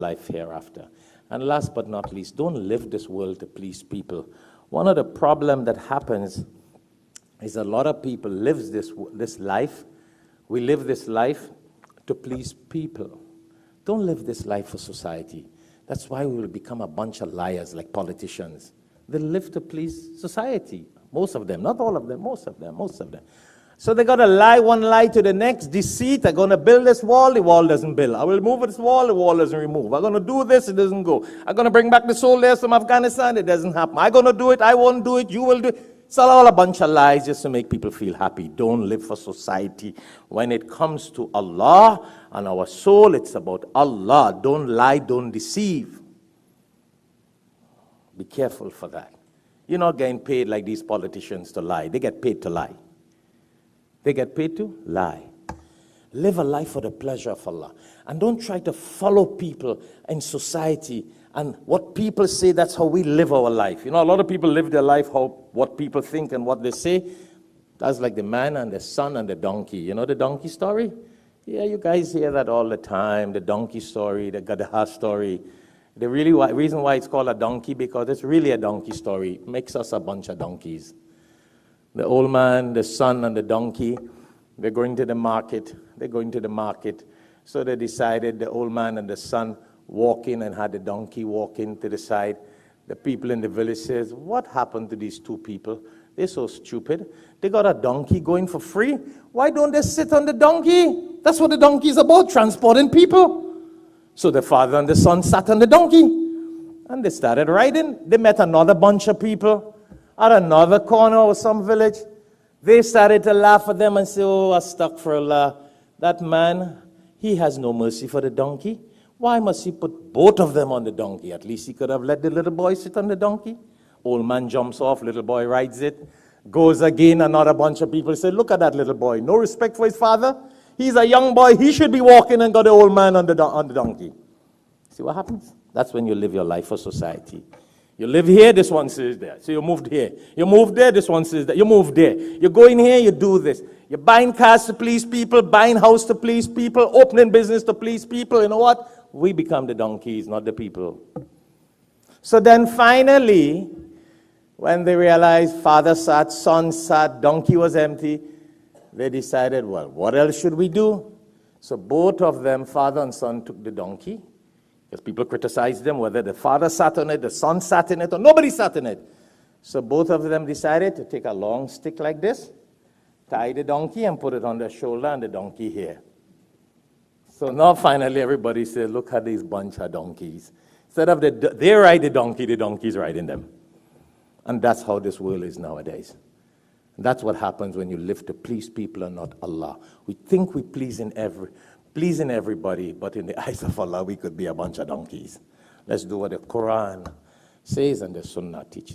life hereafter. And last but not least, don't live this world to please people. One of the problems that happens is a lot of people live this life. We live this life to please people. Don't live this life for society. That's why we will become a bunch of liars like politicians. They live to please society. Most of them, not all of them, most of them. So they got to lie one lie to the next, deceit. I'm going to build this wall, the wall doesn't build. I will move this wall, the wall doesn't remove. I'm going to do this, it doesn't go. I'm going to bring back the soldiers from Afghanistan, it doesn't happen. I'm going to do it, I won't do it, you will do it. It's all a bunch of lies just to make people feel happy. Don't live for society. When it comes to Allah and our soul, it's about Allah. Don't lie, don't deceive. Be careful for that. You're not getting paid like these politicians to lie. They get paid to lie. They get paid to lie. Live a life for the pleasure of Allah. And don't try to follow people in society. And what people say, that's how we live our life. You know, a lot of people live their life what people think and what they say. That's like the man and the son and the donkey. You know the donkey story? Yeah, you guys hear that all the time. The donkey story, the Gadaha story. The reason why it's called a donkey, because it's really a donkey story. It makes us a bunch of donkeys. The old man, the son, and the donkey, they're going to the market. So they decided, the old man and the son walk in and had the donkey walk in to the side. The people in the village says, what happened to these two people? They're so stupid. They got a donkey going for free. Why don't they sit on the donkey? That's what the donkey is about, transporting people. So the father and the son sat on the donkey. And they started riding. They met another bunch of people at another corner of some village. They started to laugh at them and say, oh, astaghfirullah, that man, he has no mercy for the donkey. Why must he put both of them on the donkey? At least he could have let the little boy sit on the donkey. Old man jumps off, little boy rides it. Goes again, another bunch of people say, look at that little boy. No respect for his father. He's a young boy. He should be walking and got the old man on the donkey. See what happens? That's when you live your life for society. You live here, this one says there. So you moved here. You moved there, this one says that. You moved there. You go in here, you do this. You're buying cars to please people, buying house to please people, opening business to please people. You know what? We become the donkeys, not the people. So then finally, when they realized father sat, son sat, donkey was empty, they decided, well, what else should we do? So both of them, father and son, took the donkey. Because people criticized them, whether the father sat on it, the son sat in it, or nobody sat in it. So both of them decided to take a long stick like this, tie the donkey and put it on their shoulder and the donkey here. So now finally everybody said, look at these bunch of donkeys. Instead of they ride the donkey's riding them. And that's how this world is nowadays. That's what happens when you live to please people and not Allah. We think we're pleasing everybody, but in the eyes of Allah, we could be a bunch of donkeys. Let's do what the Quran says and the Sunnah teaches.